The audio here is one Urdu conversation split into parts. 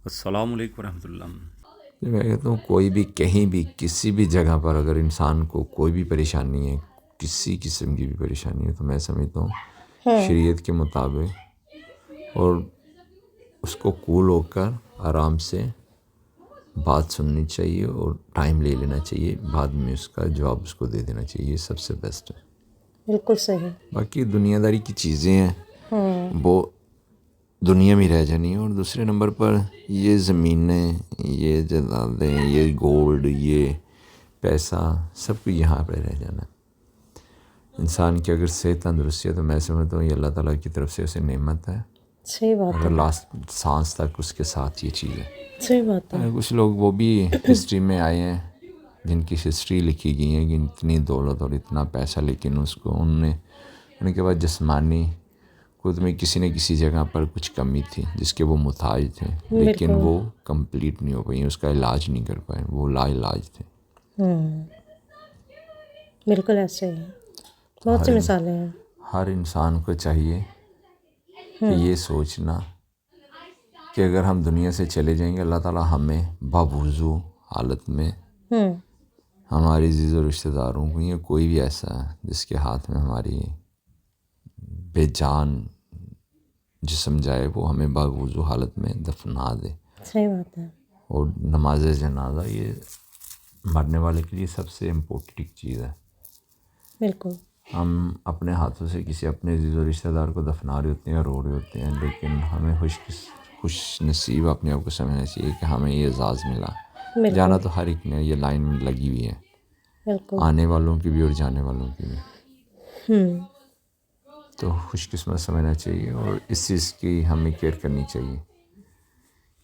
السلام علیکم ورحمۃ اللہ۔ میں کہتا ہوں کوئی بھی کہیں بھی کسی بھی جگہ پر اگر انسان کو کوئی بھی پریشانی ہے، کسی قسم کی بھی پریشانی ہے، تو میں سمجھتا ہوں شریعت کے مطابق اور اس کو کول ہو کر آرام سے بات سننی چاہیے اور ٹائم لے لینا چاہیے، بعد میں اس کا جواب اس کو دے دینا چاہیے، یہ سب سے بیسٹ ہے۔ بالکل صحیح۔ باقی دنیا داری کی چیزیں ہیں وہ دنیا میں رہ جانی ہے، اور دوسرے نمبر پر یہ زمینیں، یہ جائیدادیں، یہ گولڈ، یہ پیسہ سب کو یہاں پہ رہ جانا ہے۔ انسان کی اگر صحت تندرستی ہے تو میں سمجھتا ہوں یہ اللہ تعالیٰ کی طرف سے اسے نعمت ہے، صحیح بات اگر ہے، لاسٹ سانس تک اس کے ساتھ یہ چیز ہے۔ صحیح بات ہے۔ کچھ لوگ وہ بھی ہسٹری میں آئے ہیں جن کی ہسٹری لکھی گئی ہے کہ اتنی دولت اور اتنا پیسہ، لیکن اس کو ان کے بعد جسمانی خود میں کسی نہ کسی جگہ پر کچھ کمی تھی جس کے وہ محتاج تھے، لیکن بالکل۔ وہ کمپلیٹ نہیں ہو پائی، اس کا علاج نہیں کر پائے، وہ لا علاج تھے۔ بالکل ایسے ہی بہت سی مثالیں ہیں۔ ہر انسان کو چاہیے کہ یہ سوچنا کہ اگر ہم دنیا سے چلے جائیں گے، اللہ تعالیٰ ہمیں باوضو حالت میں ہماری عزیز و رشتہ داروں کو یا کوئی بھی ایسا ہے جس کے ہاتھ میں ہماری بے جان جسم جائے، وہ ہمیں باوضو حالت میں دفنا دے۔ صحیح بات ہے۔ اور نماز جنازہ یہ مرنے والے کے لیے سب سے امپورٹنٹ چیز ہے۔ بالکل۔ ہم اپنے ہاتھوں سے کسی اپنے عزیز و رشتہ دار کو دفنا رہے ہوتے ہیں، رو رہے ہوتے ہیں، لیکن ہمیں خوش نصیب اپنے آپ کو سمجھنا چاہیے کہ ہمیں یہ اعزاز ملا۔ بالکل۔ جانا تو ہر ایک نے، یہ لائن میں لگی ہوئی ہے، بالکل۔ آنے والوں کی بھی اور جانے والوں کی بھی۔ تو خوش قسمت سمجھنا چاہیے، اور اس چیز کی ہمیں کیئر کرنی چاہیے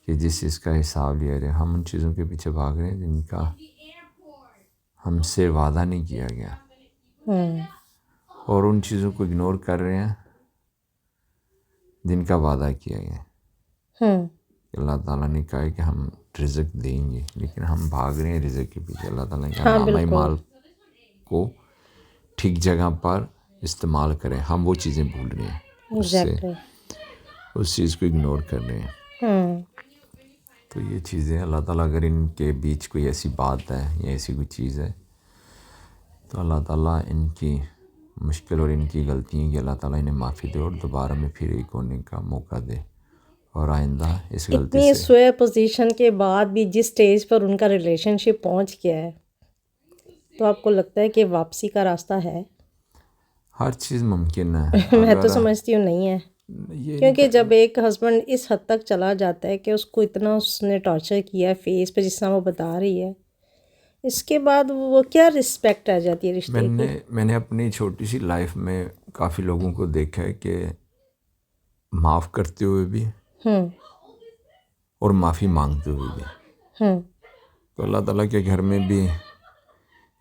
کہ جس چیز کا حساب لیا جائے۔ ہم ان چیزوں کے پیچھے بھاگ رہے ہیں جن کا ہم سے وعدہ نہیں کیا گیا، اور ان چیزوں کو اگنور کر رہے ہیں جن کا وعدہ کیا گیا۔ اللہ تعالیٰ نے کہا ہے کہ ہم رزق دیں گے، لیکن ہم بھاگ رہے ہیں رزق کے پیچھے۔ اللہ تعالیٰ کے نامہ مال کو ٹھیک جگہ پر استعمال کریں، ہم وہ چیزیں بھول رہے ہیں، اس چیز کو اگنور کر رہے ہیں۔ تو یہ چیزیں اللہ تعالیٰ اگر ان کے بیچ کوئی ایسی بات ہے یا ایسی کوئی چیز ہے تو اللہ تعالیٰ ان کی مشکل اور ان کی غلطیاں کہ اللہ تعالیٰ انہیں معافی دے اور دوبارہ میں پھر ایک ہونے کا موقع دے، اور آئندہ اس غلطی اتنی سے سوئے پوزیشن کے بعد بھی جس سٹیج پر ان کا ریلیشن شپ پہنچ گیا ہے، تو آپ کو لگتا ہے کہ واپسی کا راستہ ہے؟ ہر چیز ممکن ہے۔ میں تو سمجھتی ہوں نہیں ہے، کیونکہ جب ایک ہسبینڈ اس حد تک چلا جاتا ہے کہ اس کو اتنا اس نے ٹارچر کیا ہے فیس پہ، جس طرح وہ بتا رہی ہے، اس کے بعد وہ کیا رسپیکٹ رہ جاتی ہے رشتے کی؟ میں نے اپنی چھوٹی سی لائف میں کافی لوگوں کو دیکھا ہے کہ معاف کرتے ہوئے بھی اور معافی مانگتے ہوئے بھی، تو اللہ تعالیٰ کے گھر میں بھی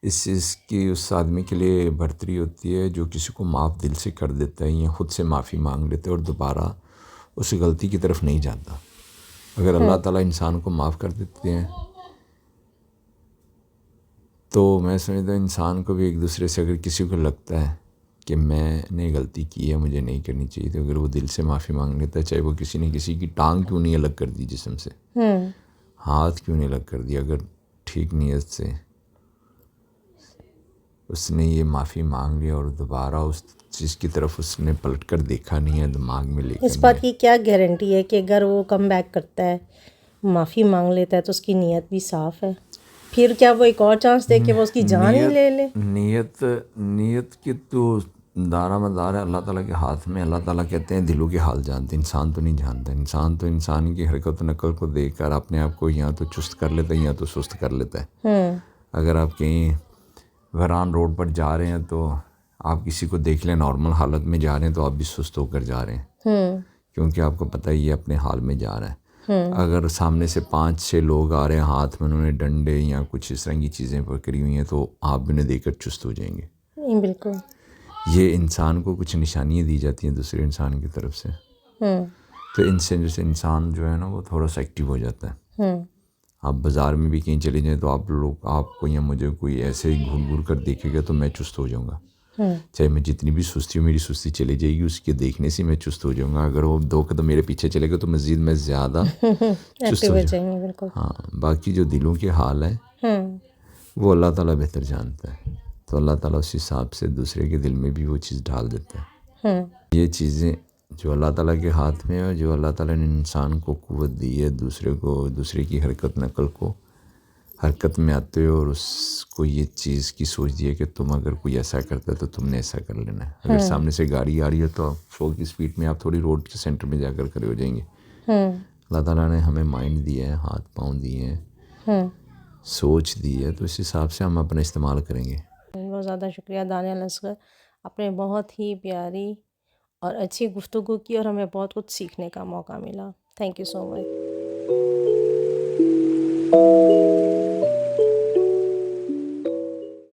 اس چیز کی اس آدمی کے لیے برتری ہوتی ہے جو کسی کو معاف دل سے کر دیتا ہے یا خود سے معافی مانگ لیتا ہے اور دوبارہ اس غلطی کی طرف نہیں جاتا۔ اگر اللہ تعالیٰ انسان کو معاف کر دیتے ہیں تو میں سمجھتا ہوں انسان کو بھی ایک دوسرے سے، اگر کسی کو لگتا ہے کہ میں نے غلطی کی ہے، مجھے نہیں کرنی چاہیے، تو اگر وہ دل سے معافی مانگ لیتا ہے، چاہے وہ کسی نے کسی کی ٹانگ کیوں نہیں الگ کر دی جسم سے، ہاتھ کیوں نہیں الگ کر دیا، اگر ٹھیک نیت سے اس نے یہ معافی مانگ لیا اور دوبارہ اس چیز کی طرف اس نے پلٹ کر دیکھا نہیں ہے، دماغ میں لے کر اس بات کی کیا گارنٹی ہے کہ اگر وہ کم بیک کرتا ہے، معافی مانگ لیتا ہے، تو اس کی نیت بھی صاف ہے؟ پھر کیا وہ ایک اور چانس دے کہ وہ اس کی جان ہی لے لے؟ نیت کی تو دارہ مدار ہے اللہ تعالیٰ کے ہاتھ میں۔ اللہ تعالیٰ کہتے ہیں دلوں کے حال جانتے، انسان تو نہیں جانتا۔ انسان تو انسان کی حرکت و نقل کو دیکھ کر اپنے آپ کو یا تو چست کر لیتا ہے یا تو سست کر لیتا ہے۔ اگر آپ کہیں ویران روڈ پر جا رہے ہیں تو آپ کسی کو دیکھ لیں نارمل حالت میں جا رہے ہیں تو آپ بھی سست ہو کر جا رہے ہیں، کیونکہ آپ کو پتہ ہی یہ اپنے حال میں جا رہا ہے۔ اگر سامنے سے 5-6 لوگ آ رہے ہیں، ہاتھ میں انہوں نے ڈنڈے یا کچھ اس طرح کی چیزیں پکڑی ہوئی ہیں، تو آپ بھی انہیں دیکھ کر چست ہو جائیں گے۔ بالکل۔ یہ انسان کو کچھ نشانیاں دی جاتی ہیں دوسرے انسان کی طرف سے، تو ان سے جیسے انسان جو ہے نا وہ تھوڑا سا ایکٹیو ہو جاتا ہے۔ آپ بازار میں بھی کہیں چلے جائیں تو آپ کو یا مجھے کوئی ایسے ہی گھور گھور کر دیکھے گا تو میں چست ہو جاؤں گا، چاہے میں جتنی بھی سستی ہوں میری سستی چلی جائے گی، اس کے دیکھنے سے میں چست ہو جاؤں گا. اگر وہ 2 قدم میرے پیچھے چلے گا تو مزید میں زیادہ چست ہو جاؤں گا. بالکل. ہاں باقی جو دلوں کے حال ہیں وہ اللہ تعالیٰ بہتر جانتا ہے. تو اللہ تعالیٰ اس حساب سے دوسرے کے دل میں بھی وہ چیز ڈال دیتا ہے. یہ چیزیں جو اللہ تعالیٰ کے ہاتھ میں ہے، اور جو اللہ تعالیٰ نے انسان کو قوت دی ہے دوسرے کی حرکت نقل کو حرکت میں آتے ہو، اور اس کو یہ چیز کی سوچ دی ہے کہ تم اگر کوئی ایسا کرتا ہے تو تم نے ایسا کر لینا ہے. اگر سامنے سے گاڑی آ رہی ہے تو 100 کی سپیڈ میں آپ تھوڑی روڈ کے سینٹر میں جا کر کھڑے ہو جائیں گے. اللہ تعالیٰ نے ہمیں مائنڈ دیا ہے، ہاتھ پاؤں دیے ہیں، سوچ دی ہے، تو اس حساب سے ہم اپنا استعمال کریں گے. بہت زیادہ شکریہ دانیال اصغر، آپ نے بہت ہی پیاری اور اچھی گفتگو کی اور ہمیں بہت کچھ سیکھنے کا موقع ملا. Thank you so much.